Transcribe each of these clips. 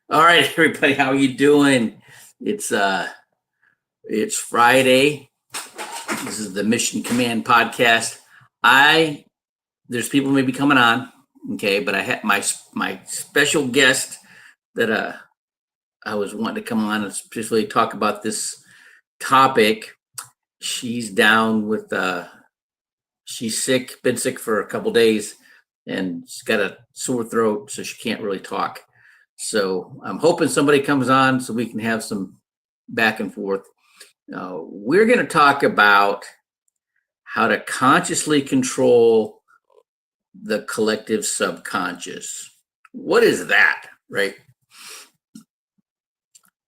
All right, everybody, how are you doing? It's Friday. This is the Mission Command podcast. There's people maybe coming on, okay, but I had my special guest that I was wanting to come on and specifically talk about this topic. She's down with she's sick, been sick for a couple days, and she's got a sore throat, so she can't really talk. So I'm hoping somebody comes on so we can have some back and forth. We're going to talk about how to consciously control the collective subconscious. What is that, right?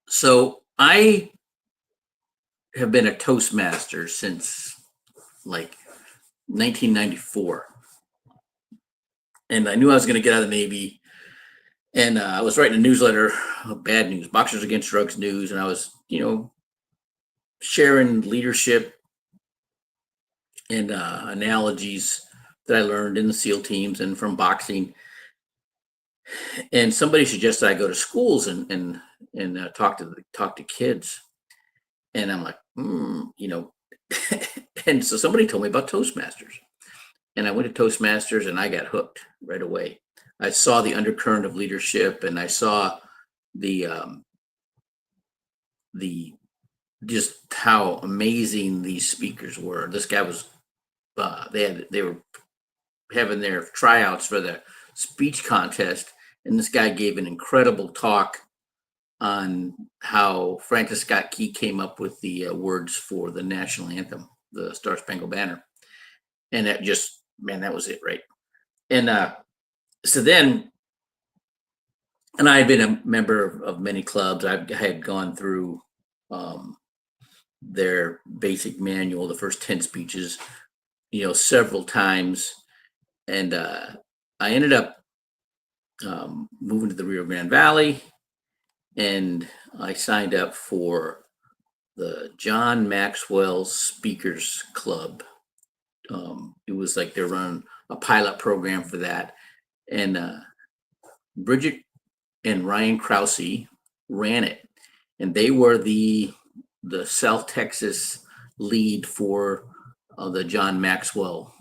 So I have been a Toastmaster since like 1994. And I knew I was going to get out of the Navy. And I was writing a newsletter, Bad News, Boxers Against Drugs News, and I was, sharing leadership and analogies that I learned in the SEAL teams and from boxing. And somebody suggested I go to schools and talk to kids, and I'm like, and so somebody told me about Toastmasters, and I went to Toastmasters and I got hooked right away. I saw the undercurrent of leadership, and I saw the just how amazing these speakers were. This guy was they were having their tryouts for the speech contest, and this guy gave an incredible talk on how Francis Scott Key came up with the words for the national anthem, the Star Spangled Banner, and that just, man, that was it, right? And so then, and I had been a member of many clubs. I had gone through their basic manual, the first 10 speeches, several times. And I ended up moving to the Rio Grande Valley, and I signed up for the John Maxwell Speakers Club. It was like they're running a pilot program for that. And Bridget and Ryan Krause ran it, and they were the South Texas lead for the John Maxwell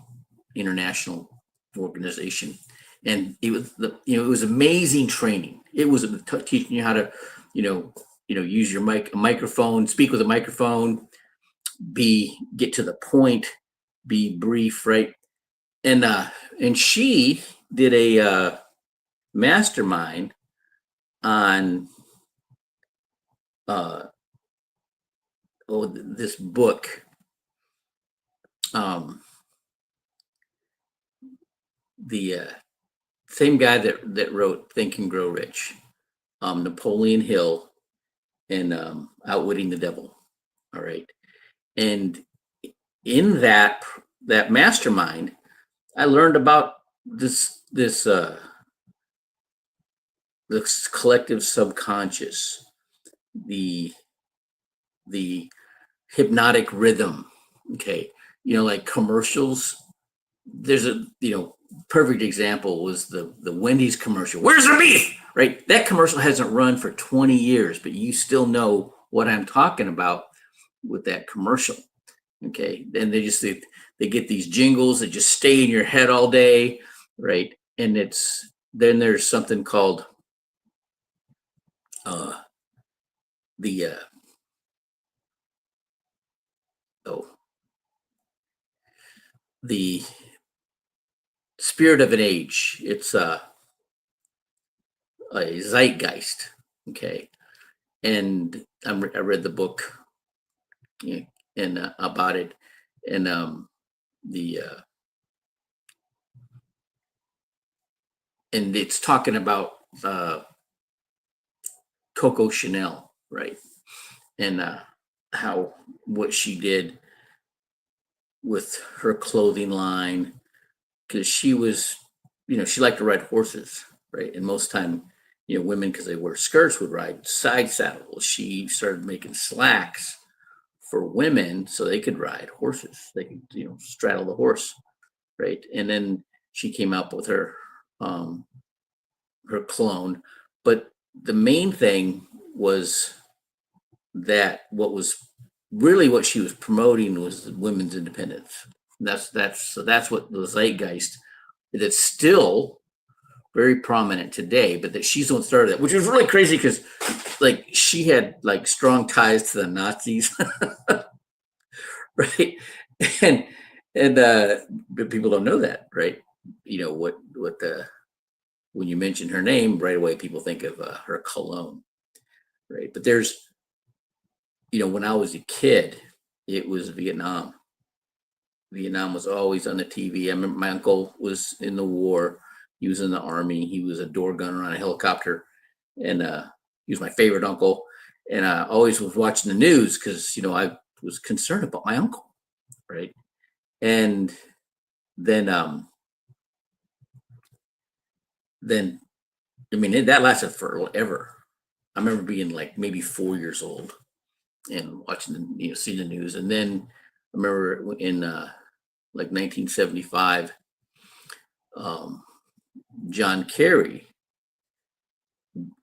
International Organization. And it was it was amazing training. It was teaching you how to use your microphone, speak with a microphone, get to the point, be brief, right? And she did a mastermind on this book. The same guy that wrote Think and Grow Rich, Napoleon Hill, and Outwitting the Devil. All right, and in that mastermind, I learned about this collective subconscious, the hypnotic rhythm. Okay, like commercials. There's a perfect example was the Wendy's commercial. Where's the beef? Right, that commercial hasn't run for 20 years, but you still know what I'm talking about with that commercial. Okay, and they get these jingles that just stay in your head all day, right? And then there's something called the spirit of an age. It's a zeitgeist. Okay, and I read the book and about it, and and it's talking about Coco Chanel, right? And how what she did with her clothing line, because she was, she liked to ride horses, right? And most time, women, because they wear skirts, would ride side saddle. Well, she started making slacks for women so they could ride horses. They could, straddle the horse, right? And then she came up with um, her clone. But the main thing was that what she was promoting was women's independence. That's what the zeitgeist that's still very prominent today, but that she's the one that started it, which was really crazy because like she had like strong ties to the Nazis, right? And but people don't know that, right? What the when you mention her name right away, people think of her cologne, right? But there's when I was a kid, it was Vietnam. Vietnam was always on the TV. I remember my uncle was in the war. He was in the army. He was a door gunner on a helicopter, and he was my favorite uncle. And I always was watching the news because I was concerned about my uncle, right? And then then I mean that lasted forever. I remember being like maybe 4 years old and watching seeing the news, and then I remember in like 1975, John Kerry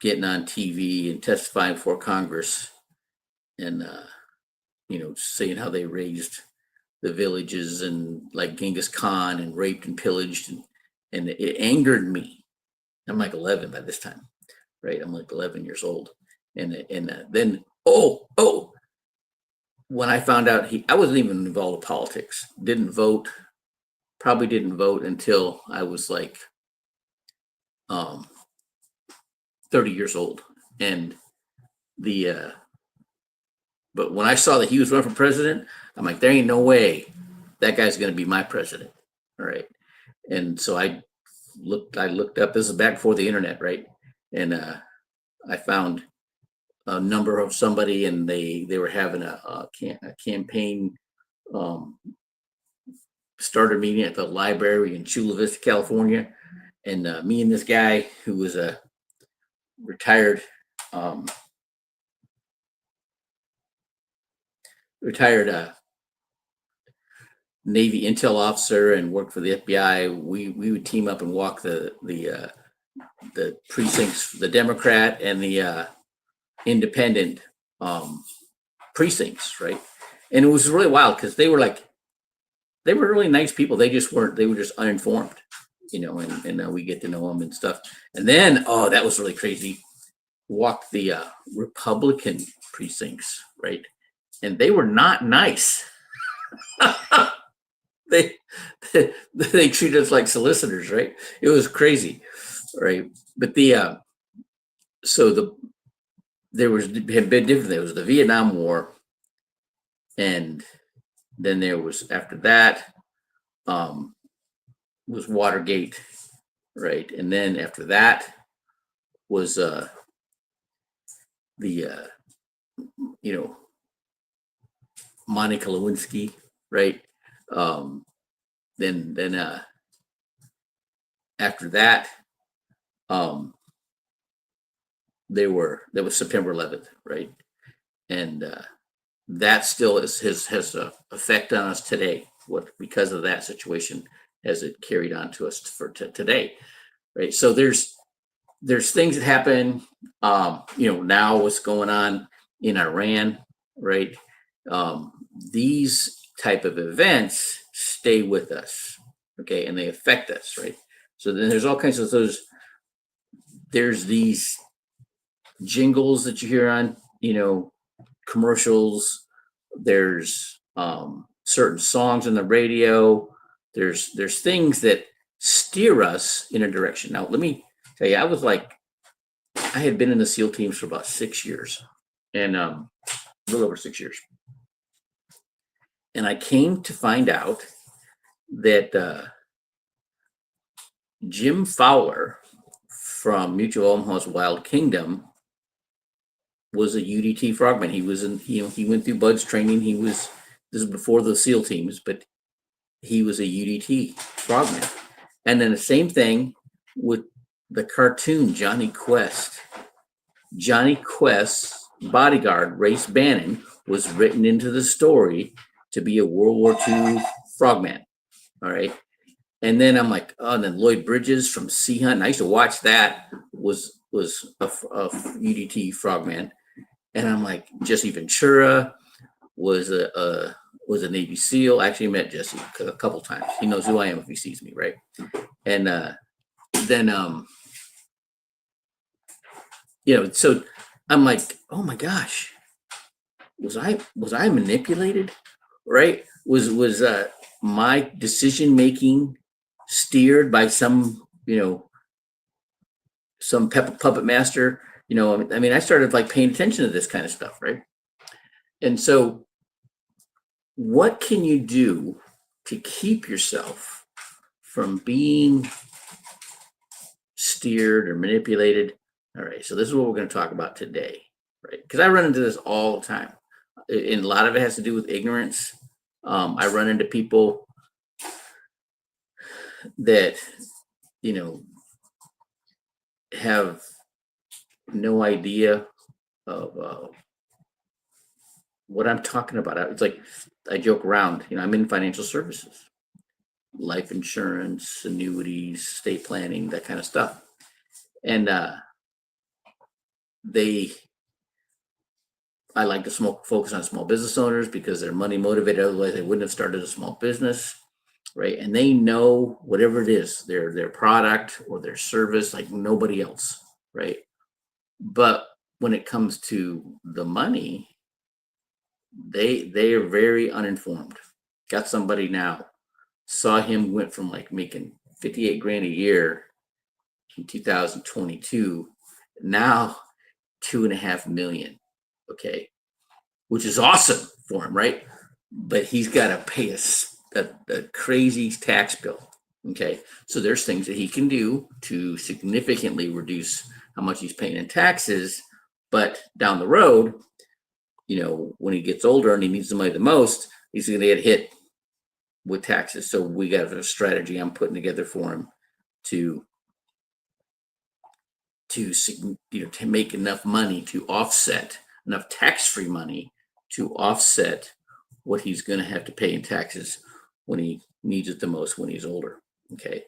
getting on TV and testifying before Congress, and saying how they raised the villages and like Genghis Khan and raped and pillaged, and it angered me. I'm like 11 by this time, right? I'm like 11 years old, and then when I found out I wasn't even involved in politics, didn't vote, probably didn't vote until I was like um, 30 years old, and the but when I saw that he was running for president, I'm like, there ain't no way that guy's going to be my president. All right. And so I looked up, this is back before the internet, right? And I found a number of somebody, and they were having a campaign starter meeting at the library in Chula Vista, California. And me and this guy who was a retired um, Navy intel officer and worked for the FBI. We would team up and walk the precincts, the Democrat and the independent precincts, right? And it was really wild because they were really nice people. They just weren't. They were just uninformed, and we get to know them and stuff. And then, that was really crazy. Walked the Republican precincts, right? And they were not nice. they they treated us like solicitors, right? It was crazy, right? But there had been different. There was the Vietnam War, and then there was after that was Watergate, right? And then after that was the Monica Lewinsky, right? Then after that, there was September 11th, right? And that still has an effect on us today. Because of that situation has it carried on to us for today, right? So there's things that happen. Now what's going on in Iran, right? These type of events stay with us, okay, and they affect us, right? So then there's all kinds of those. There's these jingles that you hear on, commercials. There's certain songs on the radio. There's things that steer us in a direction. Now, let me tell you, I had been in the SEAL teams for about 6 years, and a little over 6 years. And I came to find out that Jim Fowler from Mutual Omaha's Wild Kingdom was a UDT frogman. He was he went through Bud's training. This is before the SEAL teams, but he was a UDT frogman. And then the same thing with the cartoon Johnny Quest. Johnny Quest's bodyguard, Race Bannon, was written into the story to be a World War II frogman. All right. And then I'm like, oh, and then Lloyd Bridges from Sea Hunt. I used to watch that, was a UDT frogman. And I'm like, Jesse Ventura was a Navy SEAL. I actually met Jesse a couple times. He knows who I am if he sees me, right? And then so I'm like, oh my gosh, was I manipulated, right? Was my decision making steered by some puppet master? I mean, I started like paying attention to this kind of stuff, right? And so what can you do to keep yourself from being steered or manipulated? All right, so this is what we're going to talk about today, right? Because I run into this all the time, and a lot of it has to do with ignorance. I run into people that have no idea of what I'm talking about. It's like I joke around. I'm in financial services, life insurance, annuities, estate planning, that kind of stuff, and I like to focus on small business owners because they're money motivated. Otherwise, they wouldn't have started a small business, right? And they know whatever it is, their product or their service, like nobody else, right? But when it comes to the money, they are very uninformed. Got somebody now. Saw him went from like making 58 grand a year in 2022, now 2.5 million. Okay, which is awesome for him, right? But he's got to pay a crazy tax bill. Okay, so there's things that he can do to significantly reduce how much he's paying in taxes. But down the road, when he gets older and he needs the money the most, he's going to get hit with taxes. So we got a strategy I'm putting together for him to make enough money to offset, enough tax-free money to offset what he's going to have to pay in taxes when he needs it the most when he's older. Okay.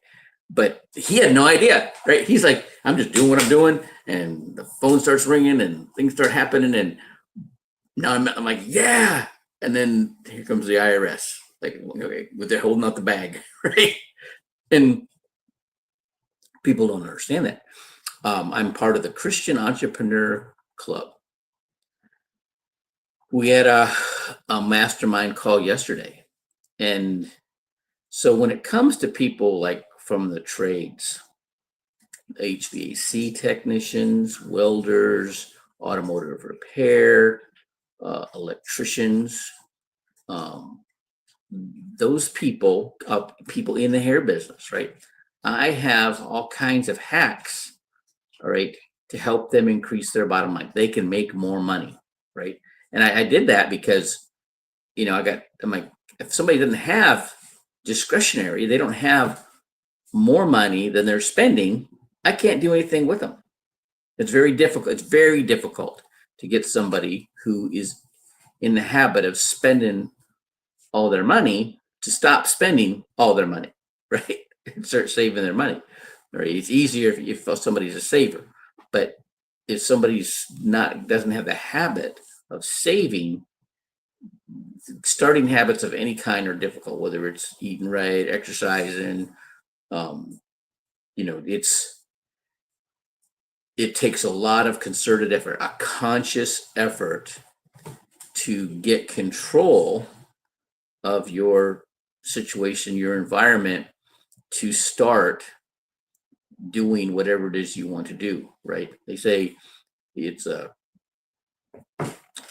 But he had no idea, right? He's like, I'm just doing what I'm doing, and the phone starts ringing and things start happening, and now I'm like, yeah. And then here comes the IRS, like, okay, but they're holding out the bag, right? And people don't understand that. I'm part of the Christian Entrepreneur Club. We had a mastermind call yesterday. And so when it comes to people like from the trades, HVAC technicians, welders, automotive repair, electricians, those people in the hair business, right? I have all kinds of hacks, all right, to help them increase their bottom line. They can make more money, right? And I did that because, I'm like, if somebody doesn't have discretionary, they don't have more money than they're spending, I can't do anything with them. It's very difficult. It's very difficult to get somebody who is in the habit of spending all their money to stop spending all their money, right? And start saving their money. Right? It's easier if somebody's a saver, but if somebody's doesn't have the habit of saving, starting habits of any kind are difficult, whether it's eating right, exercising, it takes a lot of concerted effort, a conscious effort to get control of your situation, your environment, to start doing whatever it is you want to do, right? They say it's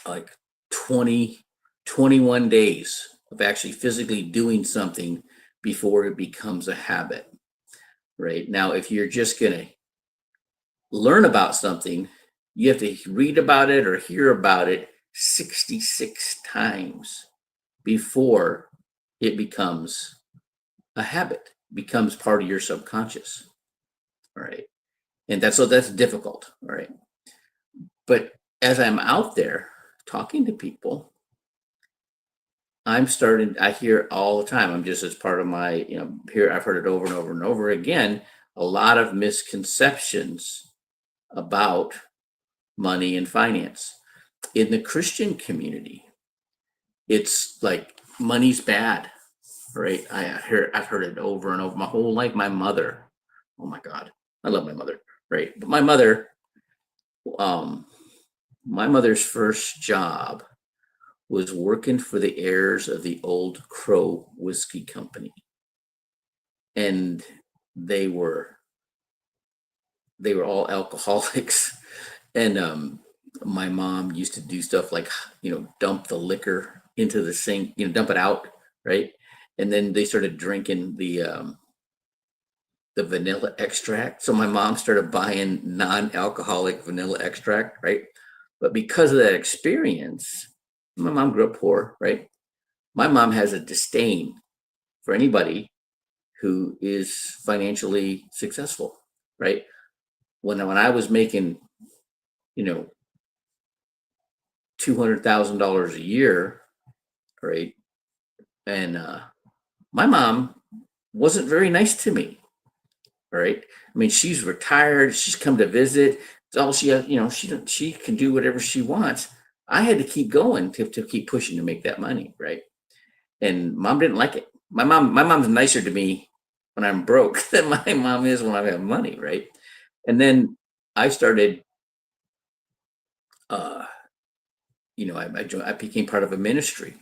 like 21 days of actually physically doing something before it becomes a habit, right? Now, if you're just gonna learn about something, you have to read about it or hear about it 66 times before it becomes a habit, becomes part of your subconscious. All right. And that's difficult. All right. But as I'm out there talking to people, I hear all the time. I'm just as part of my, here I've heard it over and over and over again, a lot of misconceptions about money and finance. In the Christian community, it's like money's bad, right? I've heard it over and over my whole life. My mother, oh my God, I love my mother, right? But um, my mother's first job was working for the heirs of the Old Crow Whiskey Company, and they were they were all alcoholics, and my mom used to do stuff like dump the liquor into the sink, dump it out, right? And then they started drinking the vanilla extract. So my mom started buying non-alcoholic vanilla extract, right? But because of that experience, my mom grew up poor, right? My mom has a disdain for anybody who is financially successful, right? When I was making, you know, $200,000 a year, right? And my mom wasn't very nice to me, right? I mean, she's retired. She's come to visit. It's all she has. She can do whatever she wants. I had to keep going to keep pushing to make that money, right? And mom didn't like it. My mom's nicer to me when I'm broke than my mom is when I have money, right? And then I started, uh, I became part of a ministry,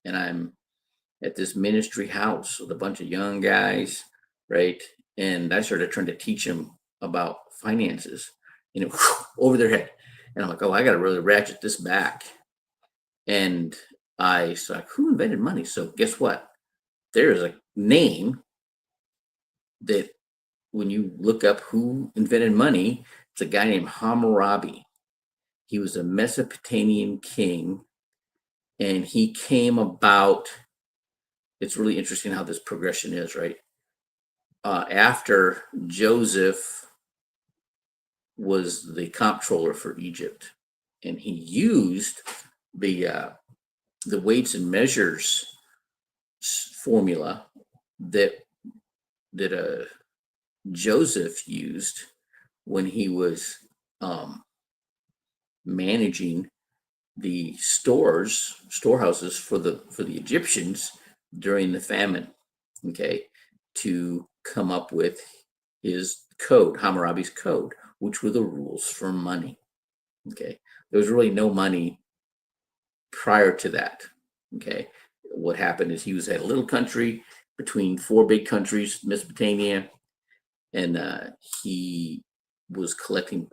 and I'm at this ministry house with a bunch of young guys, right? And I started trying to teach them about finances, over their head. And I'm like, oh, I got to really ratchet this back. And I was like, who invented money? So guess what? There's a name that when you look up who invented money, it's a guy named Hammurabi. He was a Mesopotamian king, and he came about. It's really interesting how this progression is, right? After Joseph was the comptroller for Egypt, and he used the the weights and measures formula that Joseph used when he was managing the storehouses for the Egyptians during the famine. Okay, to come up with his code, Hammurabi's code, which were the rules for money. Okay, there was really no money prior to that. Okay, what happened is he was at a little country between four big countries, Mesopotamia, and he was collecting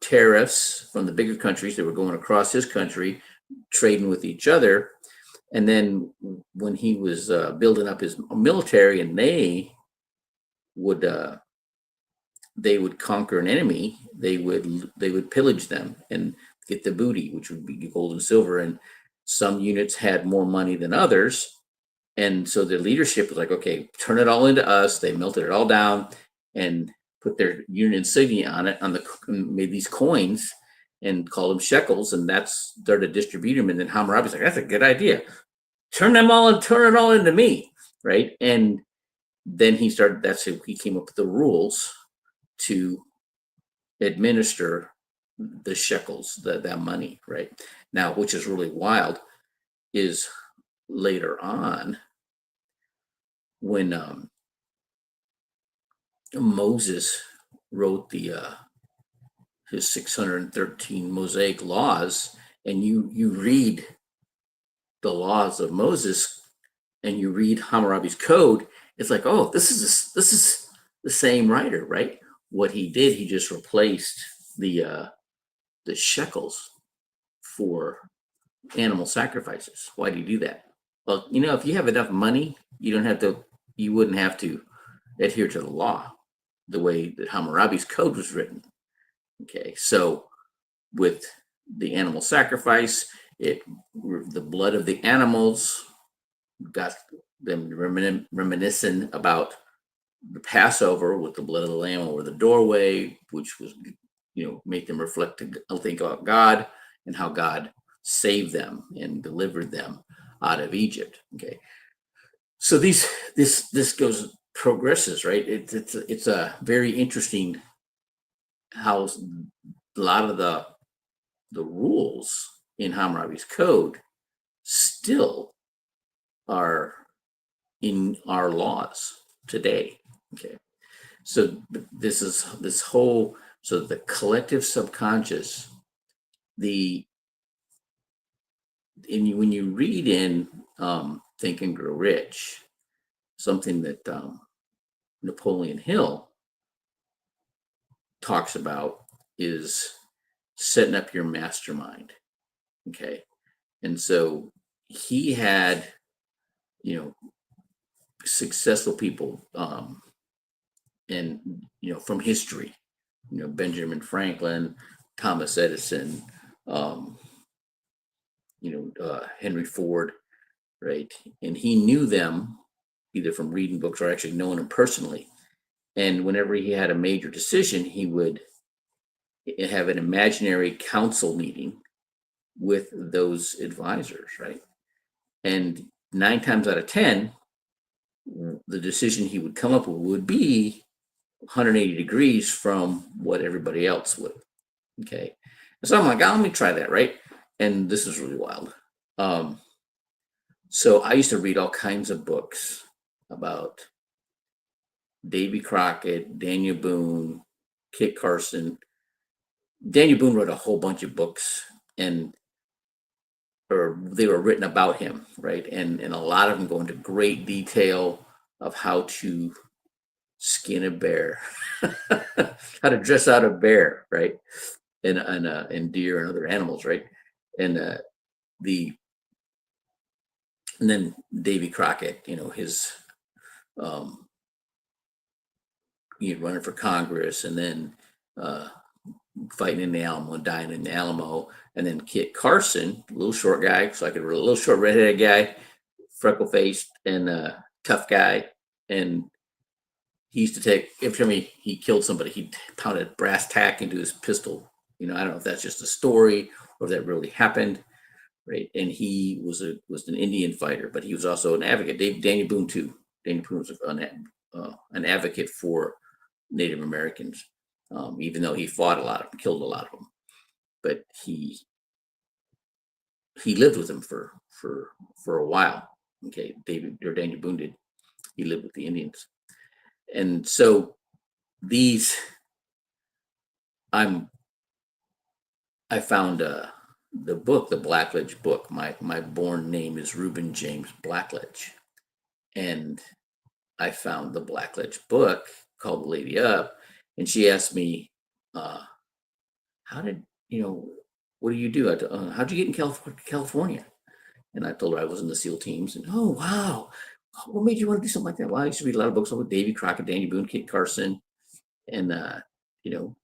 tariffs from the bigger countries that were going across his country, trading with each other. And then when he was building up his military, and would they would conquer an enemy, they would pillage them and get the booty, which would be gold and silver. And some units had more money than others, and so the leadership was like, okay, turn it all into us. They melted it all down and put their unit insignia on it, made these coins and called them shekels, and that's there to distribute them. And then Hammurabi's like, that's a good idea. Turn it all into me, right? And then that's how he came up with the rules to administer the shekels, that money, right? Now, which is really wild, is later on when Moses wrote his 613 Mosaic laws, and you read the laws of Moses, and you read Hammurabi's code, it's like, oh, this is the same writer, right? What he did, he just replaced the shekels for animal sacrifices. Why do you do that? Well, if you have enough money, you wouldn't have to adhere to the law the way that Hammurabi's code was written. Okay, so with the animal sacrifice, it the blood of the animals got them reminiscent about the Passover with the blood of the lamb over the doorway, which was, make them reflect to think about God and how God saved them and delivered them out of Egypt. Okay, so this goes progresses, right? It's a very interesting how a lot of the rules in Hammurabi's code still are in our laws today. Okay, so this is this whole so the collective subconscious, the when you read in Think and Grow Rich, something that Napoleon Hill talks about is setting up your mastermind. Okay, and so he had, successful people, and from history, Benjamin Franklin, Thomas Edison, um, Henry Ford, right? And he knew them either from reading books or actually knowing them personally. And whenever he had a major decision, he would have an imaginary council meeting with those advisors, right? And 9 times out of 10, the decision he would come up with would be 180 degrees from what everybody else would. Okay. So I'm like, oh, let me try that, right? And this is really wild. So I used to read all kinds of books about Davy Crockett, Daniel Boone, Kit Carson. Daniel Boone wrote a whole bunch of books, and or they were written about him, right? And a lot of them go into great detail of how to skin a bear, how to dress out a bear, right? And deer and other animals, right? And the and then Davy Crockett, his um, running for Congress, and then uh, fighting in the Alamo and dying in the Alamo, and then Kit Carson, a little short guy, so I could a little short redheaded guy, freckle faced and tough guy, and he used to take every time he killed somebody, he pounded brass tack into his pistol. I don't know if that's just a story or if that really happened, right? And he was an Indian fighter, but he was also an advocate. Daniel Boone too. Daniel Boone was an advocate for Native Americans, even though he fought a lot of them, killed a lot of them. But he lived with them for a while. Okay, Daniel Boone did. He lived with the Indians, and so these I'm I found the book, the Blackledge book. My born name is Reuben James Blackledge, and I found the Blackledge book, called The Lady Up, and she asked me, uh, "How did what do you do? How'd you get in California?" And I told her I was in the SEAL teams, and oh wow, what made you want to do something like that? Well, I used to read a lot of books with Davy Crockett, Daniel Boone, Kit Carson, and you know,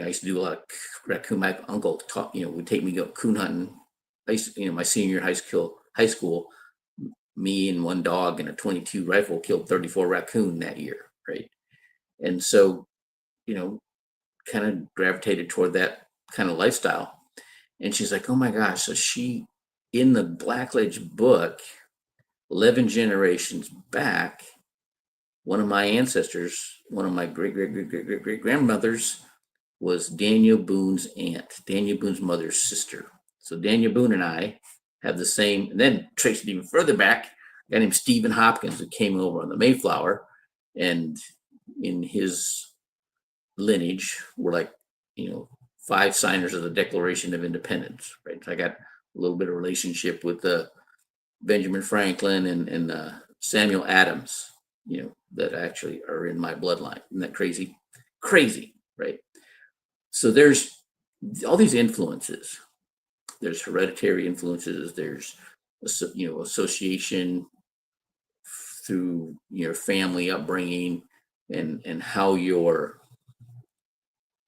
I used to do a lot of raccoon. My uncle taught, would take me go coon hunting. I used to, my senior high school, me and one dog and a 22 rifle killed 34 raccoon that year, right? And so, you know, kind of gravitated toward that kind of lifestyle. And she's like, "Oh my gosh!" So she, in the Blackledge book, 11 generations back, one of my ancestors, one of my great great great great great great grandmothers, was Daniel Boone's aunt, Daniel Boone's mother's sister. So Daniel Boone and I have the same, and then traced it even further back, a guy named Stephen Hopkins who came over on the Mayflower, and in his lineage were like, 5 signers of the Declaration of Independence, right? So I got a little bit of relationship with Benjamin Franklin and Samuel Adams, that actually are in my bloodline. Isn't that crazy? Crazy, right? So there's all these influences. There's hereditary influences. There's association through your family upbringing and how your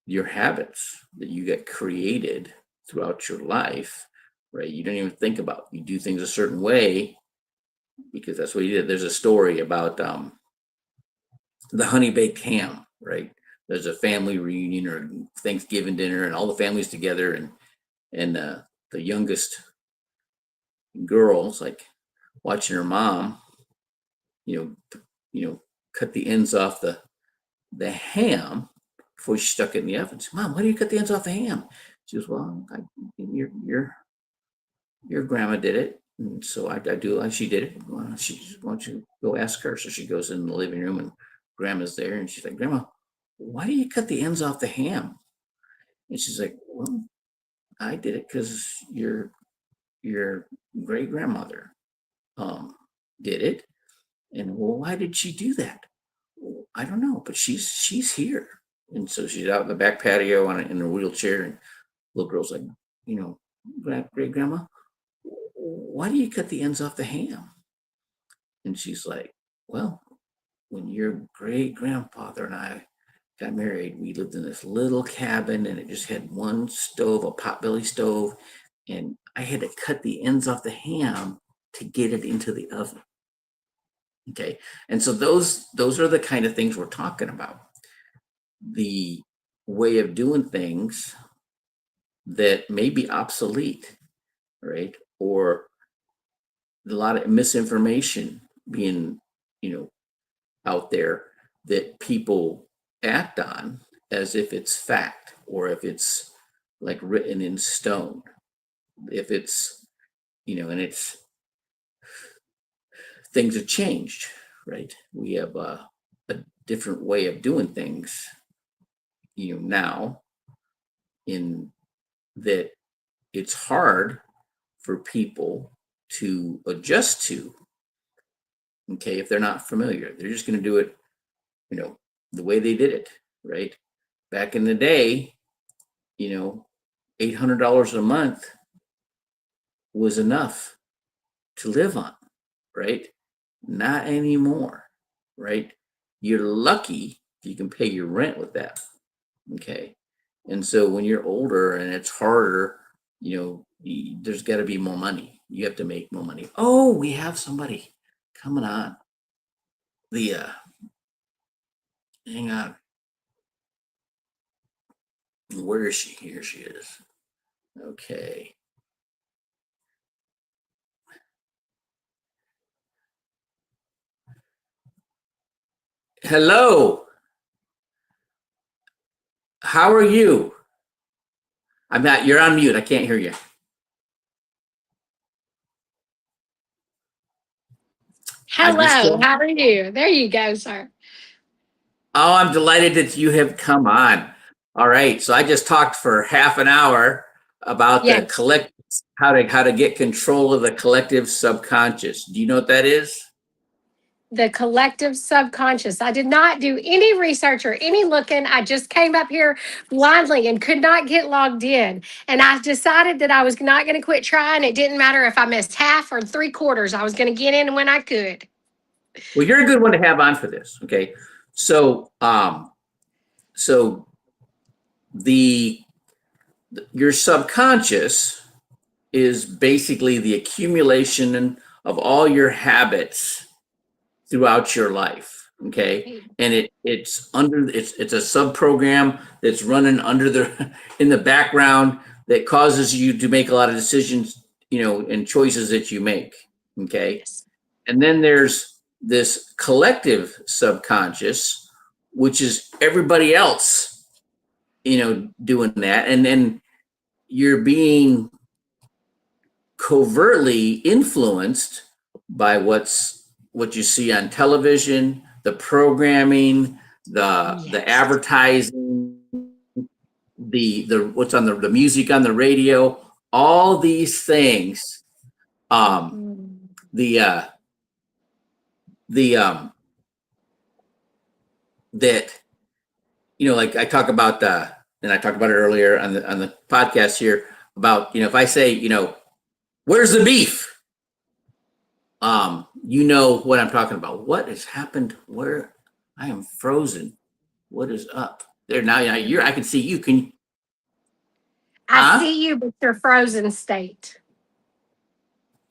your habits that you get created throughout your life, right? You don't even think about. You do things a certain way because that's what you did. There's a story about the honey baked ham, right? There's a family reunion or Thanksgiving dinner, and all the families together, and the youngest girl's like watching her mom, cut the ends off the ham before she stuck it in the oven. She said, Mom, why do you cut the ends off the ham? She goes, well, your grandma did it, and so I do like she did it. Why don't you go ask her? So she goes in the living room, and Grandma's there, and she's like, Grandma, why do you cut the ends off the ham? And she's like, well, I did it because your great grandmother did it. And well, why did she do that? Well, I don't know, but she's here. And so she's out in the back patio in a wheelchair, and little girl's like, great grandma, why do you cut the ends off the ham? And she's like, well, when your great grandfather and I got married, we lived in this little cabin, and it just had one stove, a potbelly stove, and I had to cut the ends off the ham to get it into the oven. Okay. And so those are the kind of things we're talking about. The way of doing things that may be obsolete, right? Or a lot of misinformation being, out there that people act on as if it's fact, or if it's like written in stone, if it's, and it's things have changed, right? We have a different way of doing things, now, in that it's hard for people to adjust to. Okay, if they're not familiar, they're just going to do it, the way they did it, right? Back in the day, $800 a month was enough to live on, right? Not anymore, right? You're lucky if you can pay your rent with that. Okay. And so when you're older and it's harder, there's got to be more money. You have to make more money. Oh, we have somebody coming on. Hang on. Where is she? Here she is. Okay. Hello. How are you? I'm not, you're on mute. I can't hear you. Hello, how are you? There you go, sir. Oh, I'm delighted that you have come on. All right. So I just talked for half an hour about the Yes, collect how to get control of the collective subconscious. Do you know what that is? the collective subconscious. I did not do any research or any looking. I just came up here blindly and could not get logged in. And I decided that I was not going to quit trying. It didn't matter if I missed half or three quarters, I was going to get in when I could. Well, you're a good one to have on for this. Okay. So so the your subconscious is basically the accumulation of all your habits throughout your life. Okay. And it's a sub program that's running under the in the background that causes you to make a lot of decisions, and choices that you make. Okay. Yes. And then there's this collective subconscious, which is everybody else, doing that. And then you're being covertly influenced by what you see on television, the programming, the Yes. advertising, the what's on the music on the radio, all these things. Um, Mm. the the that like I talk about and I talked about it earlier on the podcast here about if I say where's the beef, you know what I'm talking about. What has happened? Where I am frozen. What is up? There now, I can see you. Can I huh? see you, but you're frozen state.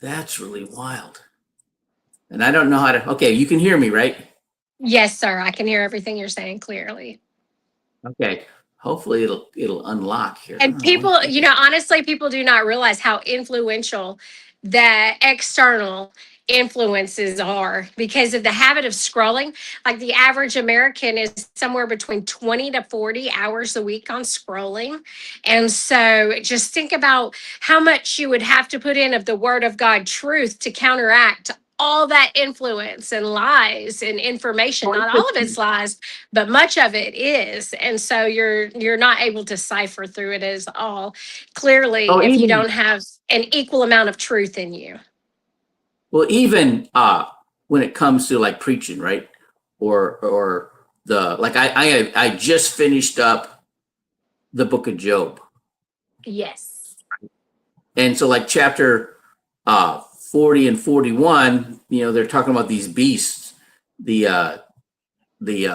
That's really wild. And I don't know how to. Okay, you can hear me, right? Yes, sir. I can hear everything you're saying clearly. Okay. Hopefully it'll unlock here. And One people, second. honestly, people do not realize how influential the external influences are because of the habit of scrolling. Like the average American is somewhere between 20 to 40 hours a week on scrolling. And so just think about how much you would have to put in of the word of God truth to counteract all that influence and lies and information. Not all of it's lies, but much of it is. And so you're not able to cipher through it as all clearly Oh, if you even don't have an equal amount of truth in you. well, even when it comes to like preaching, right? Or the like I just finished up the book of Job. Yes. And so like chapter 40 and 41, they're talking about these beasts, the the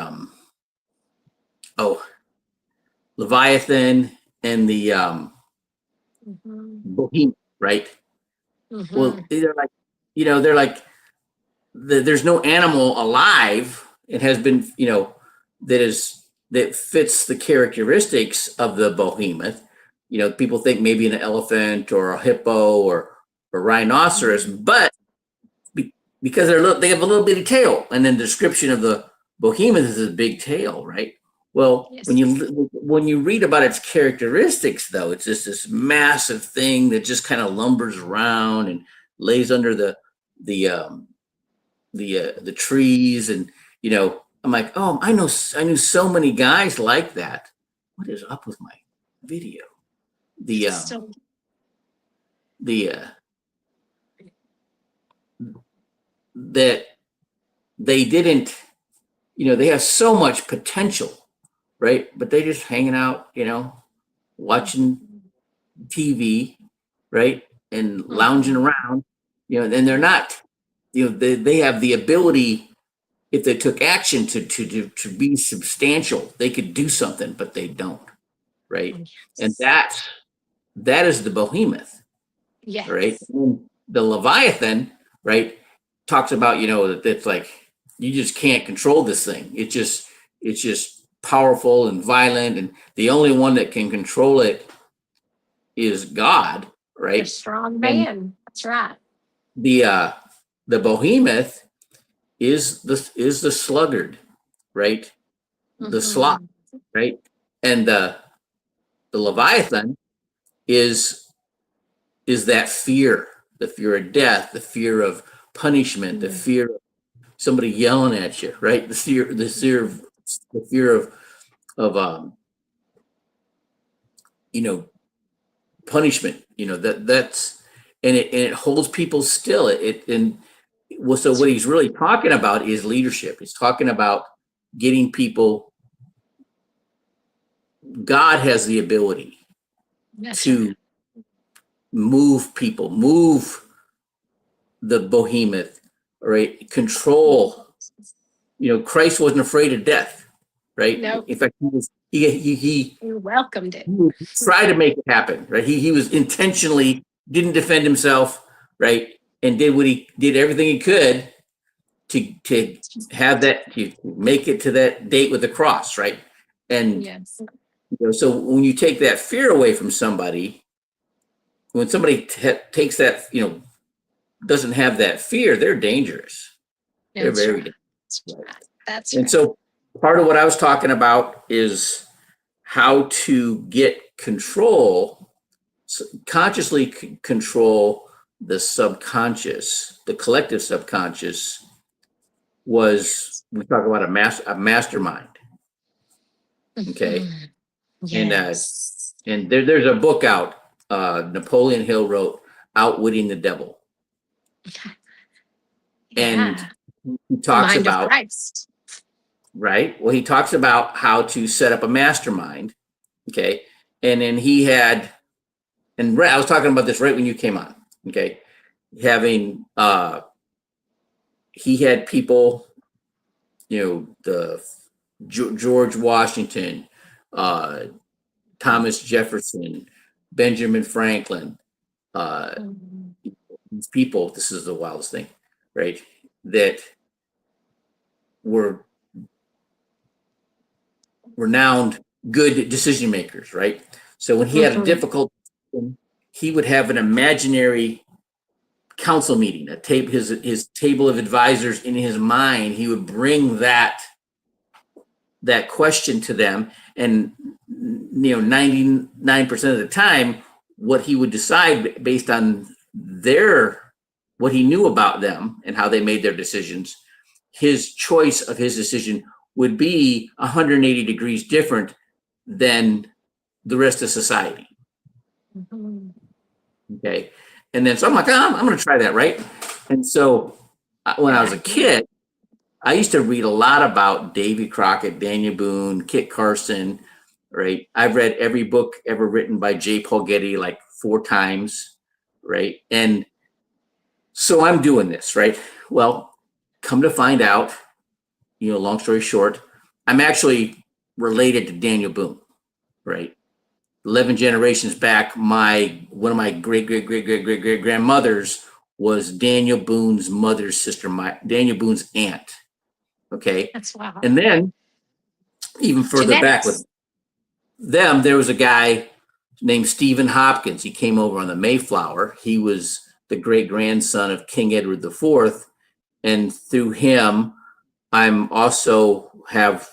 oh Leviathan and the Mm-hmm. Behemoth, right? Well, Mm-hmm. they're like there's no animal alive. It has been, that fits the characteristics of the behemoth. People think maybe an elephant or a hippo or rhinoceros, but because they have a little bitty tail, and then the description of the behemoth is a big tail, right? Well, when Yes. you read about its characteristics, though, it's just this massive thing that just kind of lumbers around and lays under the the trees, and I'm like, oh, I knew so many guys like that. What is up with my video? The So the that they didn't, they have so much potential, right? But they just hanging out, watching TV, right, and lounging mhm. around, and they're not, they have the ability, if they took action to be substantial, they could do something, but they don't, right? And Yes. that is the behemoth, right? Yes. And the Leviathan, right, talks about, that it's like you just can't control this thing. It's just powerful and violent, and the only one that can control it is God, The right? strong And man. That's right. the uh the behemoth is the sluggard, right? The sloth, Mm-hmm. right? And the Leviathan is that fear, the fear of death, the fear of punishment, the fear of somebody yelling at you, right? The fear of you know punishment. That's and it holds people still. It and well, so what he's really talking about is leadership. He's talking about getting people. God has the ability That's right. to move people, move the behemoth, right? Control. Christ wasn't afraid of death, right? No, In fact, he was he you welcomed it. tried to make it happen, right? He was intentionally didn't defend himself, right? And did everything he could to have that, to make it to that date with the cross, right? And Yes. so when you take that fear away from somebody, when somebody takes that, doesn't have that fear, they're dangerous. They're That's very right. dangerous. That's Right? right. That's And right. so part of what I was talking about is how to get control, consciously control the subconscious, the collective subconscious. Was we talk about a mastermind, okay? Mhm. And Yes. there's a book out, Napoleon Hill wrote, Outwitting the Devil, and Yeah. he The talks mind of about, Christ. right. Well, he talks about how to set up a mastermind, okay? And then he had, and I was talking about this right when you came on, okay? Having he had people, the George Washington, uh, Thomas Jefferson, Benjamin Franklin, uh, Mhm. these people, this is the wildest thing, right? That were renowned good decision makers, right? So when he had a Mhm. difficult, he would have an imaginary council meeting, his table of advisors in his mind. He would bring that question to them, and 99% of the time, what he would decide based on their what he knew about them and how they made their decisions, his choice of his decision would be 180 degrees different than the rest of society. Mhm. Okay. And then so I'm like, oh, I'm going to try that, right? And so when I Good was a idea. kid, I used to read a lot about Davy Crockett, Daniel Boone, Kit Carson, right? I've read every book ever written by J. Paul Getty like 4 times, right? And so I'm doing this, right? Well, come to find out, long story short, I'm actually related to Daniel Boone, right? 11 generations back, one of my great great great great great great grandmothers was Daniel Boone's mother's sister, Daniel Boone's aunt. Okay, That's wow. and then even further back with Genetics. them, there was a guy named Stephen Hopkins. He came over on the Mayflower. He was the great grandson of King Edward IV, and through him, I'm also have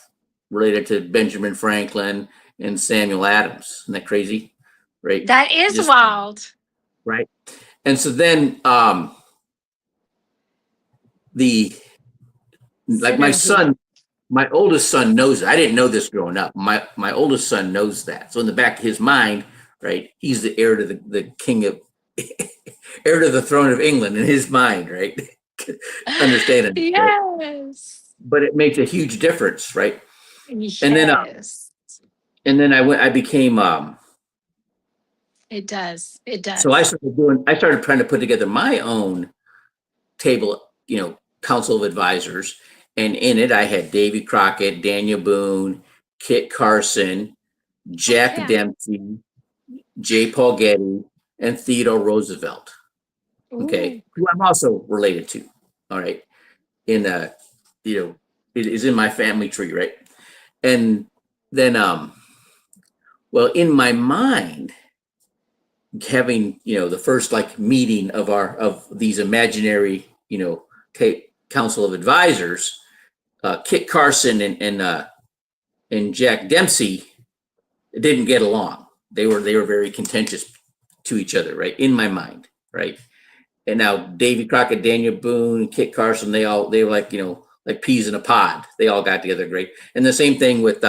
related to Benjamin Franklin and Samuel Adams. Isn't that crazy? Right? That is Just wild. right. And so then the like Synergy. my oldest son knows it. I didn't know this growing up. My oldest son knows that. So in the back of his mind, right, he's the heir to the king of heir to the throne of England in his mind, right? Understanding, right? Yes. But it makes a huge difference, right? And then Yes. I became It does. It so I does. started trying to put together my own table, council of advisors. And in it, I had Davy Crockett, Daniel Boone, Kit Carson, Oh Jack yeah. Dempsey, J. Paul Getty, and Theodore Roosevelt. Okay, Ooh. who I'm also related to. All right, in it is in my family tree, right? And then, well, in my mind, having the first like meeting of these imaginary council of advisors, Kit Carson and Jack Dempsey didn't get along. They were very contentious to each other, right? In my mind, right? And now Davy Crockett, Daniel Boone, Kit Carson, they were like like peas in a pod. They all got together great. And the same thing with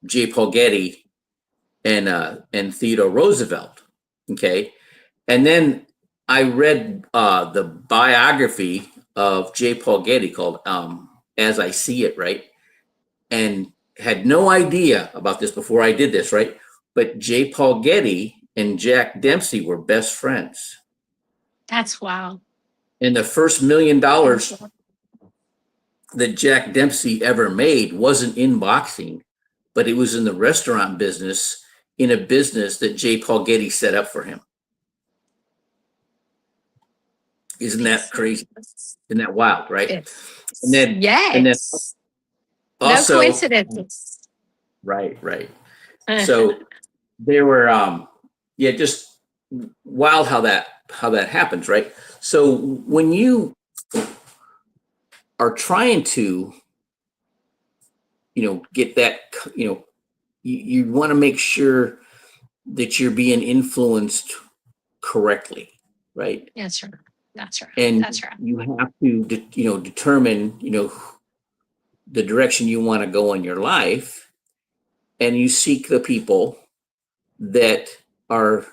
J. Paul Getty and Theodore Roosevelt. Okay, and then I read the biography of J. Paul Getty called "As I See It," right, and had no idea about this before I did this, right? But J. Paul Getty and Jack Dempsey were best friends. That's wow. And the first $1 million That's wow. that Jack Dempsey ever made wasn't in boxing, but it was in the restaurant business, in a business that J. Paul Getty set up for him. Isn't that crazy? Business. Isn't that wild, right? And It's then yes. No also, coincidences. right. So they were yeah, just wild how that happens, right? So when you are trying to get that you want to make sure that you're being influenced correctly, right? That's right. That's right. And That's right. you have to determine the direction you want to go in your life, and you seek the people that are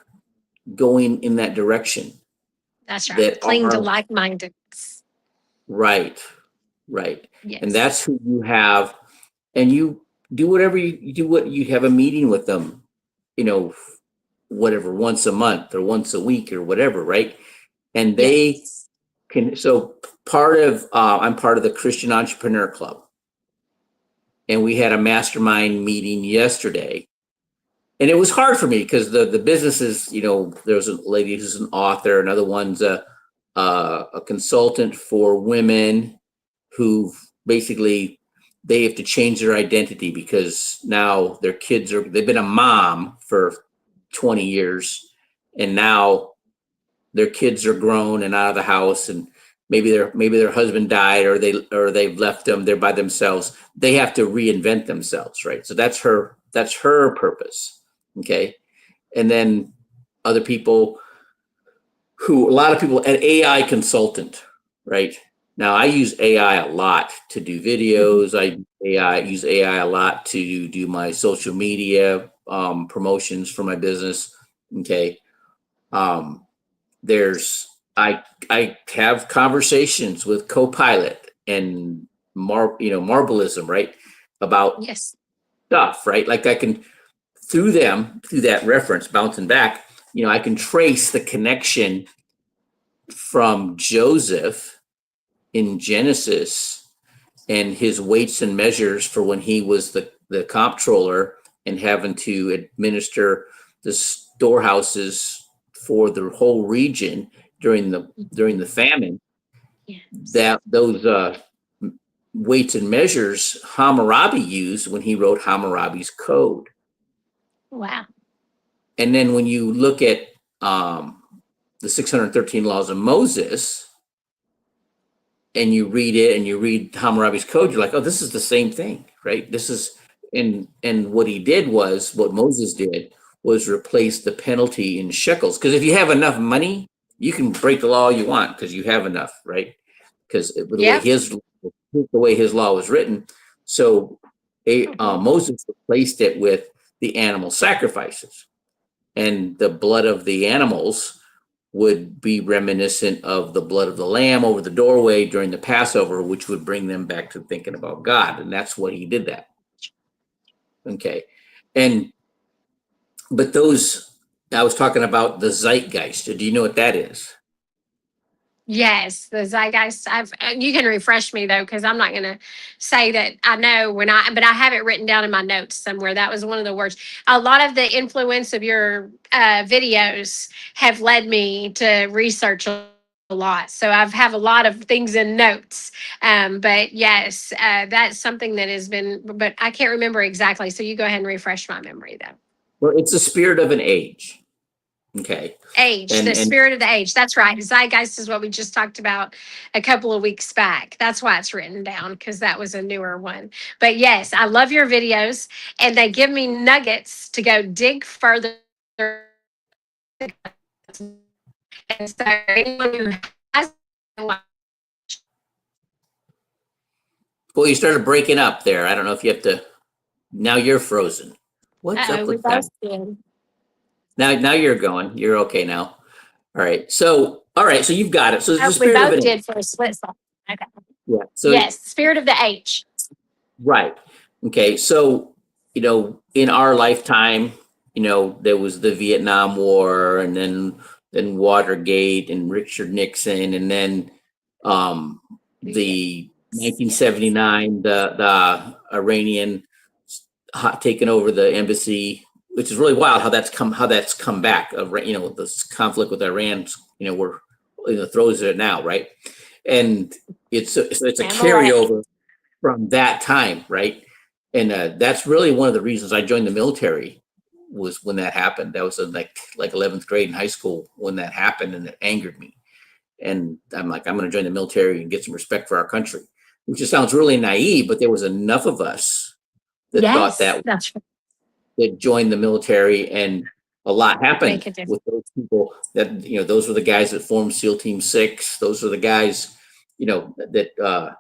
going in that direction, That's right. that Cling to are like-minded. right, and Yes. that's who you have. And you do whatever you do, what you have a meeting with them, you know whatever, once a month or once a week or whatever, right? And they Yes. can. So part of I'm part of the Christian Entrepreneur Club. and we had a mastermind meeting yesterday. And it was hard for me because the businesses, there's a lady who's an author, another one's a consultant for women who basically they have to change their identity because now their kids they've been a mom for 20 years, and now their kids are grown and out of the house, and maybe their husband died, or they've left them, they're by themselves. They have to reinvent themselves, right? So that's her purpose. Okay. And then other people a lot of people, an AI consultant, right? Now I use AI a lot to do videos. I use AI a lot to do my social media promotions for my business. Okay. Um, there's I have conversations with Copilot and Marbleism, right? About Yes. stuff, right? Like I can through that reference bouncing back, I can trace the connection from Joseph in Genesis and his weights and measures for when he was the comptroller and having to administer the storehouses for the whole region during the famine. Yes. That those weights and measures Hammurabi used when he wrote Hammurabi's code. Wow. And then when you look at the 613 laws of Moses, and you read it and you read Hammurabi's code, you're like, oh, this is the same thing, right? This is and what he did was what Moses did was replace the penalty in shekels. Because if you have enough money, you can break the law you want because you have enough, right? Because Yep. the way his law was written. So Moses replaced it with the animal sacrifices, and the blood of the animals would be reminiscent of the blood of the lamb over the doorway during the Passover, which would bring them back to thinking about God. And that's what he did that. Okay. But I was talking about the zeitgeist. Do you know what that is? Yes, the zeitgeist. You can refresh me though, because I'm not going to say that I know but I have it written down in my notes somewhere. That was one of the words. A lot of the influence of your videos have led me to research a lot. So I've have a lot of things in notes. But yes, that's something that has been, but I can't remember exactly. So you go ahead and refresh my memory though. Well, it's the spirit of an age. Okay. Age, the And spirit of the age. That's right. Zeitgeist is what we just talked about a couple of weeks back. That's why it's written down, because that was a newer one. But yes, I love your videos, and they give me nuggets to go dig further. And so anyone who has, well, you started breaking up there. I don't know if you have to. Now you're frozen. What's up we with that? both did. Now you're going. You're okay now. All right. So you've got it. So it's the We spirit of both an age. did for a split second. Okay. Yeah. So Yes, spirit of the age. right. Okay. So in our lifetime, there was the Vietnam War, and then Watergate and Richard Nixon, and then the Yes. 1979 the Iranian taking over the embassy, which is really wild how that's come back. This conflict with Iran, we're throws it now, right? And it's a And Malay. carryover from that time, right? And that's really one of the reasons I joined the military was when that happened. That was in like 11th grade in high school when that happened, and it angered me. And I'm like, I'm going to join the military and get some respect for our country, which just sounds really naive, but there was enough of us that thought Yes, that that's right. joined the military, and a lot happened Make a difference. with those people. Those were the guys that formed SEAL Team 6. Those were the guys, that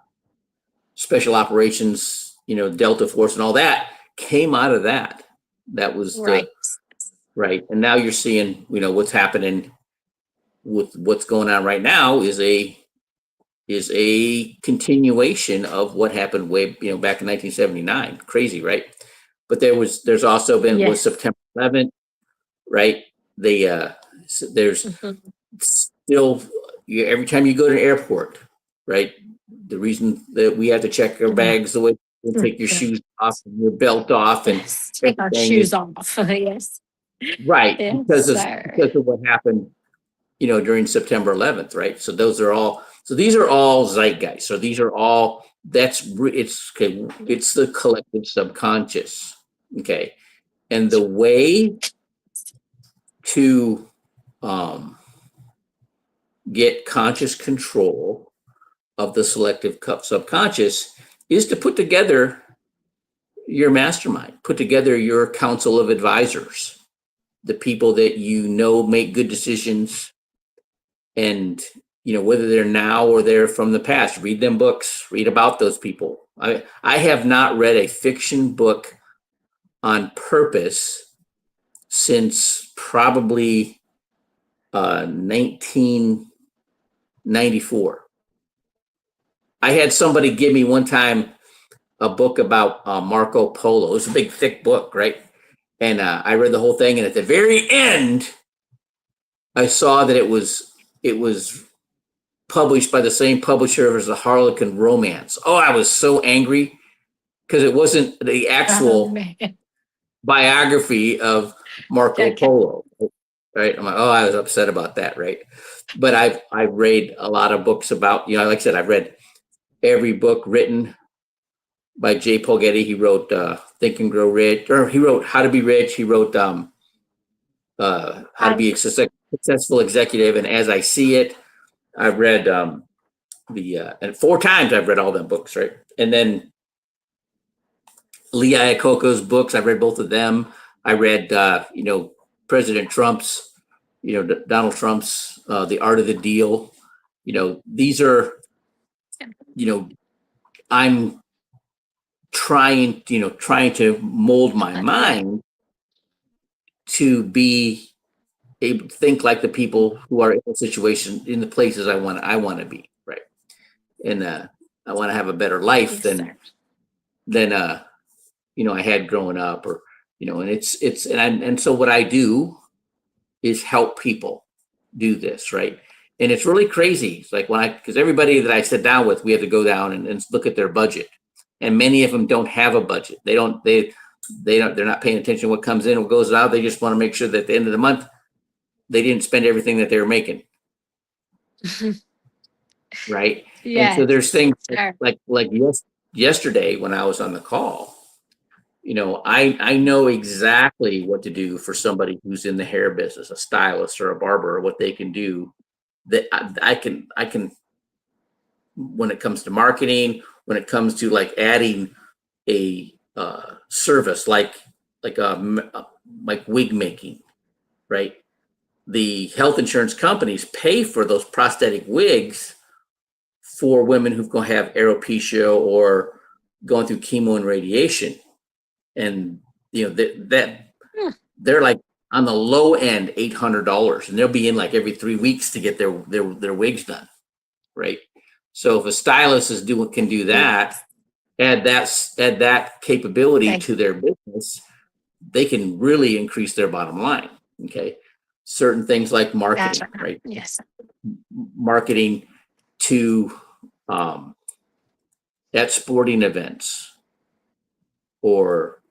special operations, Delta Force and all that came out of that. That was Right. right. And now you're seeing, what's happening with what's going on right now is a continuation of what happened way, back in 1979. Crazy, right? But there's also been with Yes. September 11th, right? There's Mhm. still every time you go to an airport, right? The reason that we have to check our Yeah. bags the way and take your shoes off and your belt off and Take our everything. shoes off. Yes. Right, Yes, because sir. of what happened, during September 11th, right? So these are all zeitgeist. So these are all it's okay. It's the collective subconscious, okay, and the way to um, get conscious control of the selective subconscious is to put together your mastermind, put together your council of advisors, the people that make good decisions, and whether they're now or they're from the past. Read them books, read about those people. I have not read a fiction book on purpose since probably 1994. I had somebody give me one time a book about Marco Polo. It was a big, thick book, right? And I read the whole thing, and at the very end, I saw that it was published by the same publisher as the Harlequin romance. Oh, I was so angry because it wasn't the actual biography of Marco Polo, right? I'm like, oh, I was upset about that, right? But I've read a lot of books about, like I said, I've read every book written by J. Paul Getty. He wrote Think and Grow Rich, or he wrote How to Be Rich. He wrote How to Be a Successful Executive, and As I See It. I've read and 4 times I've read all them books, right? And then Lee Iacocca's books, I read both of them. I read President Trump's, Donald Trump's The Art of the Deal. These are, I'm trying to mold my mind to be able to think like the people who are in the situation, in the places I want to be, right? And I want to have a better life than I had growing up, or and and so what I do is help people do this, right? And it's really crazy. It's like because everybody that I sit down with, we have to go down and look at their budget, and many of them don't have a budget. They're not paying attention to what comes in, what goes out. They just want to make sure that at the end of the month they didn't spend everything that they were making. Right. Yes. And so there's things like yesterday when I was on the call, I know exactly what to do for somebody who's in the hair business, a stylist or a barber, or what they can do. That I can when it comes to marketing, when it comes to like adding a service like wig making, right? The health insurance companies pay for those prosthetic wigs for women who's going to have alopecia or going through chemo and radiation. And they're like on the low end $800, and they'll be in like every 3 weeks to get their wigs done, right? So if a stylist can do that, add that capability to their business, they can really increase their bottom line. Okay, certain things like marketing, right? Yes, marketing to at sporting events, or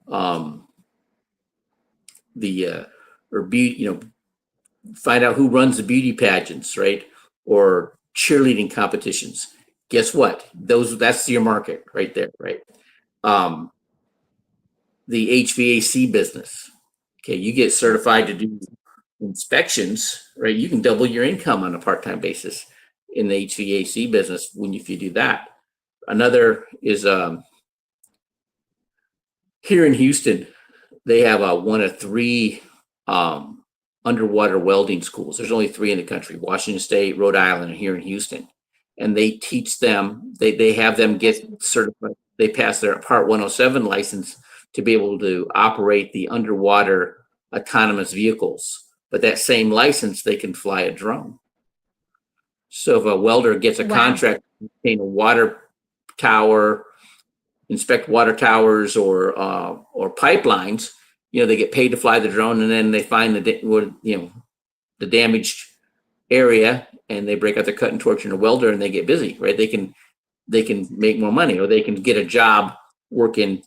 or beauty, find out who runs the beauty pageants, right? Or cheerleading competitions. Guess what? That's your market right there, right? The HVAC business. Okay, you get certified to do inspections, right? You can double your income on a part-time basis in the HVAC business if you do that. Another is here in Houston, they have one of 3 underwater welding schools. There's only 3 in the country: Washington State, Rhode Island, and here in Houston. And they teach them, they have them get certified. They pass their Part 107 license to be able to operate the underwater autonomous vehicles. But that same license, they can fly a drone. So if a welder gets a contract to maintain a water tower, inspect water towers or pipelines, they get paid to fly the drone, and then they find the damaged area, and they break out their cutting torch and a welder, and they get busy, right? They can make more money, or they can get a job working,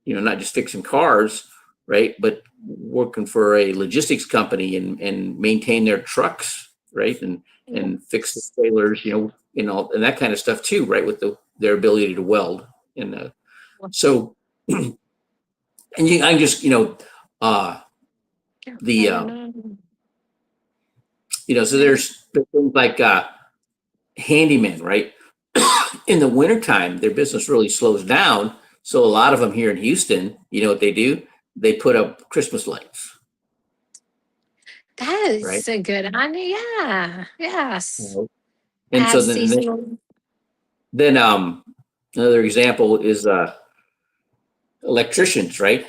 not just fixing cars, right, but working for a logistics company and maintain their trucks, right, and fix the trailers, and that kind of stuff too, right, with their ability to weld. And so, and I'm just, uh, the so there's things like handyman, right? In the wintertime, their business really slows down. So a lot of them here in Houston, you know what they do? They put up Christmas lights, That right? is a good idea. Yeah. Yes. Mhm. And so Add then seasonal. then another example is electricians, right?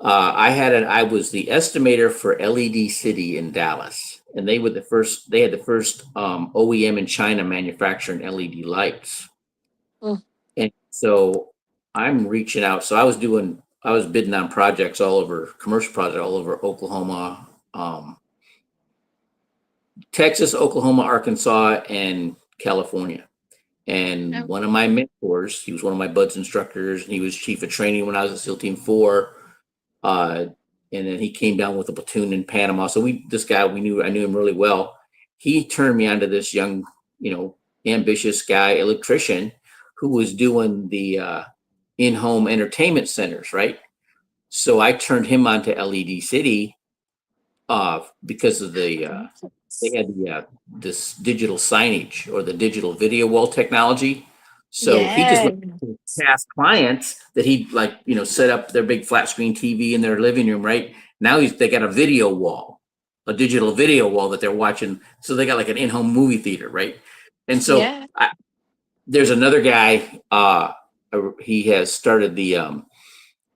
I was the estimator for LED City in Dallas, and they had the first OEM in China manufacturing LED lights. Mm. And so I'm reaching out. So I was bidding on projects all over, commercial projects all over Oklahoma, Texas, Oklahoma, Arkansas, and California. And Oh, one of my mentors, he was one of my buds instructors, and he was chief of training when I was at SEAL Team 4. Uh, and then he came down with a platoon in Panama. So this guy, I knew him really well. He turned me onto this young, ambitious guy, electrician, who was doing the in-home entertainment centers, right? So I turned him on to LED City because of they had this digital signage or the digital video wall technology. So he just went yes. to past clients that he set up their big flat screen TV in their living room, right? Now they got a video wall, a digital video wall that they're watching. So they got like an in-home movie theater, right? And so Yeah. there's another guy. He has started the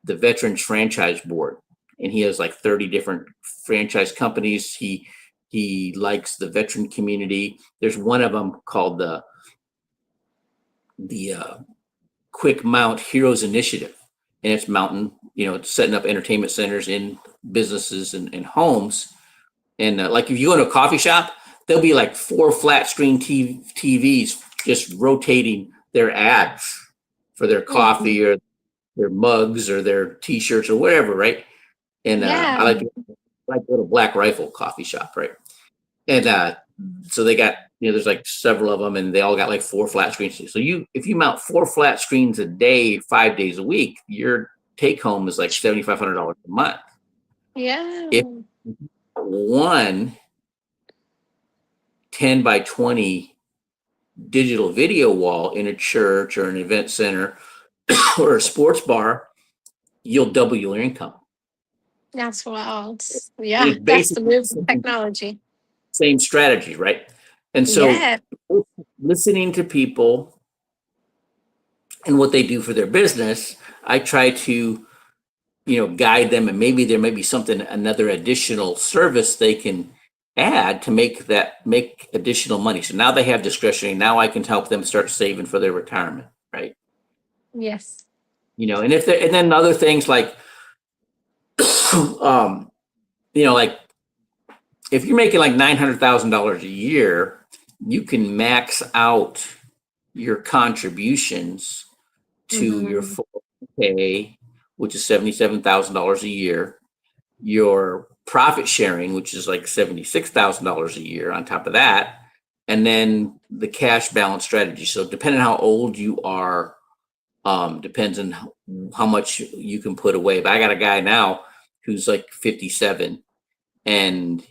Veterans Franchise Board, and he has like 30 different franchise companies. He likes the veteran community. There's one of them called the Quick Mount Heroes Initiative, and it's mounting, it's setting up entertainment centers in businesses and homes. And like if you go to a coffee shop, there'll be like 4 flat screen TVs just rotating their ads for their Mhm. coffee or their mugs or their T-shirts or whatever, right? And Yeah. I like to go to Black Rifle coffee shop, right? And so they got, there's like several of them, and they all got like 4 flat screens. So if you mount 4 flat screens a day, 5 days a week, your take home is like $7,500 a month. Yeah. If one 10 by 20 digital video wall in a church or an event center or a sports bar, you'll double your income. That's wild. And Yeah. it's That's the basically move of the technology. same strategy, right? And so Yeah. listening to people and what they do for their business, I try to, guide them, and maybe there may be another additional service they can add to make additional money. So now they have discretionary. Now I can help them start saving for their retirement, right? Yes. And then other things like, um, like if you're making like $900,000 a year, you can max out your contributions to your Hmm. 401k, which is $77,000 a year, your profit sharing, which is like $76,000 a year on top of that, and then the cash balance strategy. So depending on how old you are, depends on how much you can put away. But I got a guy now who's like 57 and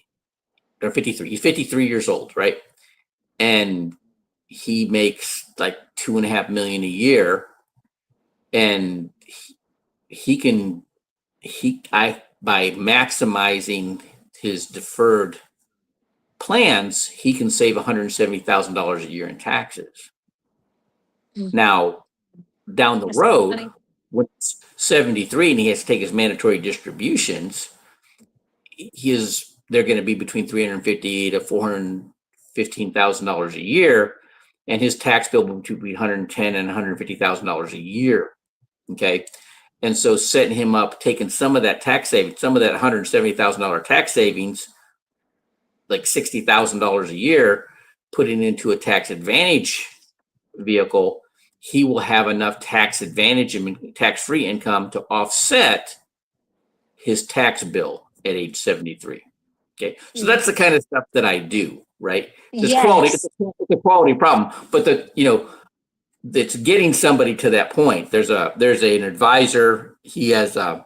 or 53. He's 53 years old, right? And he makes like 2.5 million a year, and he can he I by maximizing his deferred plans, he can save $170,000 a year in taxes. Now, down the That's so road, funny. when he's 73 and he has to take his mandatory distributions, they're going to be between 350 to $415,000 a year, and his tax bill will be between 110 and $150,000 a year. Okay. And so setting him up, taking some of that tax savings, some of that $170,000 tax savings, like $60,000 a year, putting into a tax advantage vehicle, he will have enough tax advantage and tax-free income to offset his tax bill at age 73. Okay, so that's the Yes. kind of stuff that I do, right? So it's quality. Yes. It's a quality problem, but it's getting somebody to that point. There's an advisor. He has I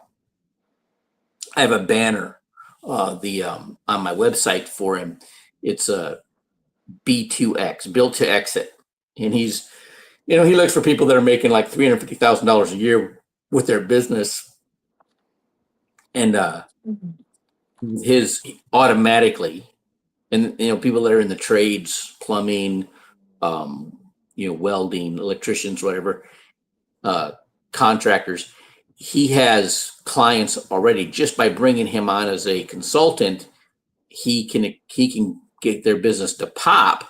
have a banner, on my website for him. It's a B2X, built to exit, and he looks for people that are making like $350,000 a year with their business, and his automatically, and people that are in the trades, plumbing, welding, electricians, whatever, contractors. He has clients already just by bringing him on as a consultant. He can get their business to pop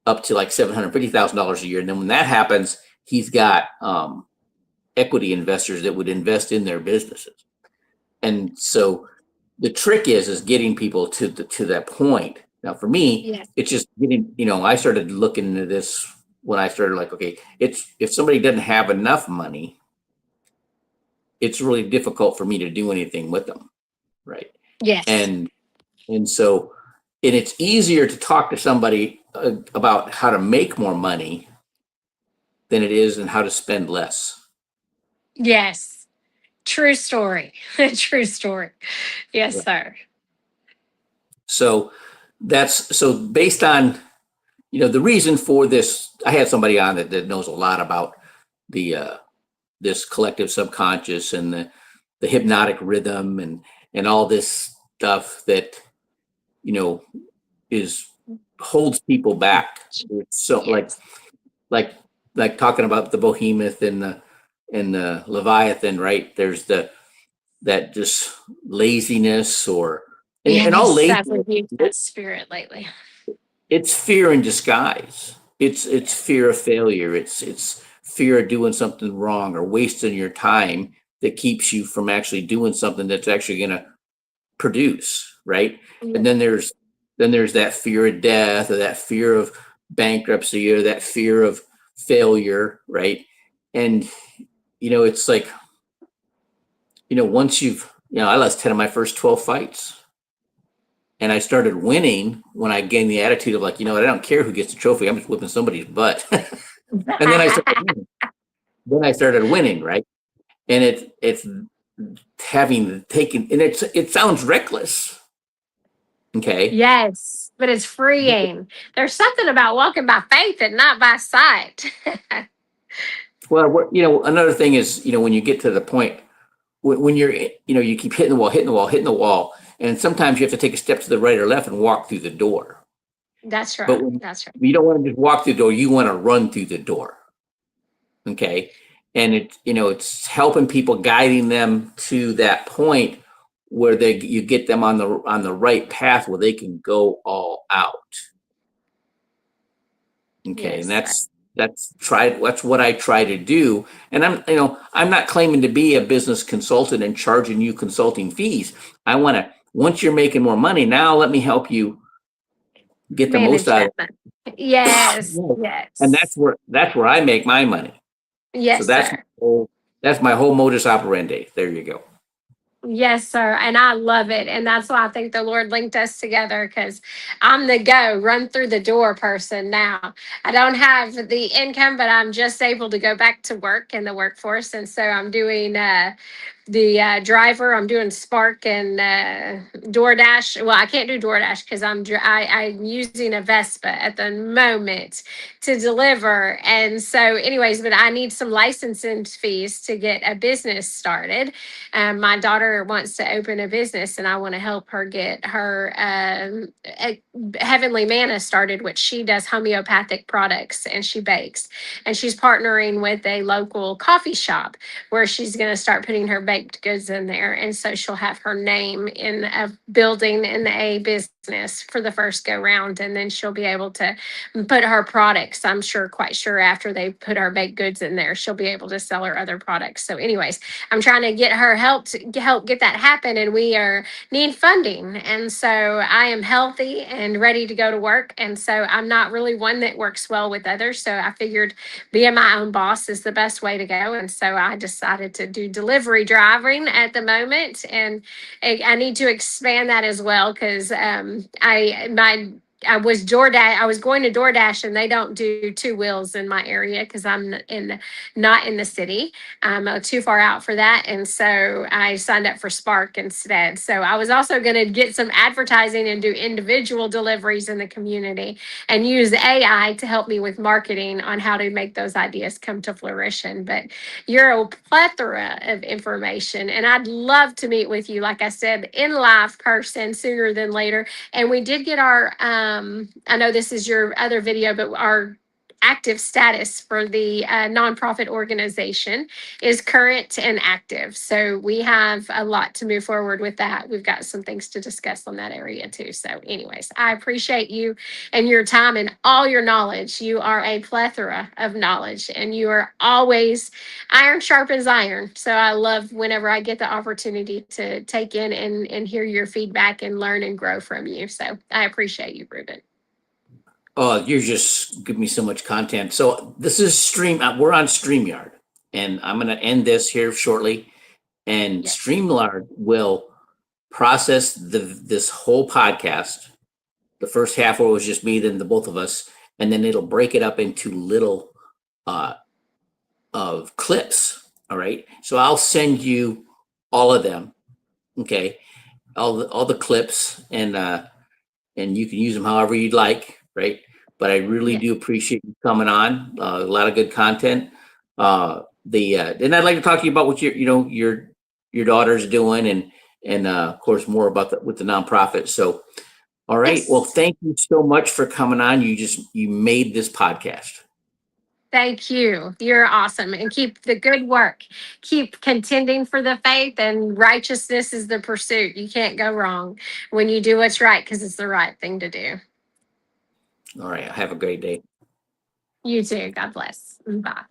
up to like $750,000 a year, and then when that happens, he's got equity investors that would invest in their businesses. And so the trick is getting people to that point. Now, for me, Yes. it's just getting. I started looking into this when I started like, okay, it's if somebody doesn't have enough money, it's really difficult for me to do anything with them, right? Yes. And so, and it's easier to talk to somebody about how to make more money than it is and how to spend less. Yes. True story. True story. Yes, Right. sir. So so based on the reason for this. I had somebody on that knows a lot about the this collective subconscious and the hypnotic rhythm and all this stuff that you know is holds people back. It's so Yes. like like talking about the behemoth and the leviathan, right? There's that just laziness or and all Yes. I've laziness. reviewed that spirit lately. It's fear in disguise. It's Yes. fear of failure. It's fear of doing something wrong or wasting your time that keeps you from actually doing something that's actually going to produce, right? And Yes. then there's that fear of death or that fear of bankruptcy or that fear of failure, right? And it's like, once I lost 10 of my first 12 fights. And I started winning when I gained the attitude of like, I don't care who gets the trophy. I'm just whipping somebody's butt. And then I started winning. Then I started winning, right? And it's having taken, and it sounds reckless. Okay. Yes, but it's freeing. There's something about walking by faith and not by sight. Well, another thing is, when you get to the point when you're, you keep hitting the wall, hitting the wall, hitting the wall, and sometimes you have to take a step to the right or left and walk through the door. That's But right. when That's right. you don't want to just walk through the door, you want to run through the door. Okay. And it's helping people, guiding them to that point where you get them on the right path where they can go all out. Okay. And Yes, sir. that's what I try to do. And I'm not claiming to be a business consultant and charging you consulting fees. I want to, once you're making more money, now let me help you get the most Manage out of that money. Yes. it. And Yes. that's where I make my money. So Yes, sir. that's my whole modus operandi. There you go. Yes, sir. And I love it. And that's why I think the Lord linked us together because I'm the run through the door person now. I don't have the income, but I'm just able to go back to work in the workforce. And so I'm doing the driver. I'm doing Spark and DoorDash. Well, I can't do DoorDash because I'm using a Vespa at the moment to deliver. And so, anyways, but I need some licensing fees to get a business started. My daughter wants to open a business, and I want to help her get her Heavenly Manna started, which she does homeopathic products and she bakes. And she's partnering with a local coffee shop where she's going to start putting her baked goods in there. And so she'll have her name in a building in a business business for the first go round, and then she'll be able to put her products, I'm sure, quite sure, after they put our baked goods in there, she'll be able to sell her other products. So anyways, I'm trying to get her help to help get that happen, and we are need funding. And so I am healthy and ready to go to work, and so I'm not really one that works well with others, so I figured being my own boss is the best way to go. And so I decided to do delivery driving at the moment, and I need to expand that as well, because I was DoorDash. I was going to DoorDash, and they don't do two wheels in my area because I'm not in the city. I'm too far out for that, and so I signed up for Spark instead. So I was also going to get some advertising and do individual deliveries in the community, and use AI to help me with marketing on how to make those ideas come to fruition. But you're a plethora of information, and I'd love to meet with you, like I said, in live person sooner than later. And we did get our, I know this is your other video, but our active status for the nonprofit organization is current and active. So we have a lot to move forward with that. We've got some things to discuss on that area too. So anyways, I appreciate you and your time and all your knowledge. You are a plethora of knowledge, and you are always iron sharpens iron. So I love whenever I get the opportunity to take in and hear your feedback and learn and grow from you. So I appreciate you, Ruben. Oh, you're just giving me so much content. So this is we're on StreamYard, and I'm going to end this here shortly. And Yes. StreamYard will process this whole podcast. The first half where it was just me, then the both of us, and then it'll break it up into little of clips. All right. So I'll send you all of them. Okay. All the clips, and you can use them however you'd like. Right. But I really Yeah. do appreciate you coming on. A lot of good content. And I'd like to talk to you about what your daughter's doing, and of course more about with the nonprofit. So, all right. Well, Yes. thank you so much for coming on. You made this podcast. Thank you. You're awesome. And keep the good work. Keep contending for the faith, and righteousness is the pursuit. You can't go wrong when you do what's right, because it's the right thing to do. All right. Have a great day. You too. God bless. Bye.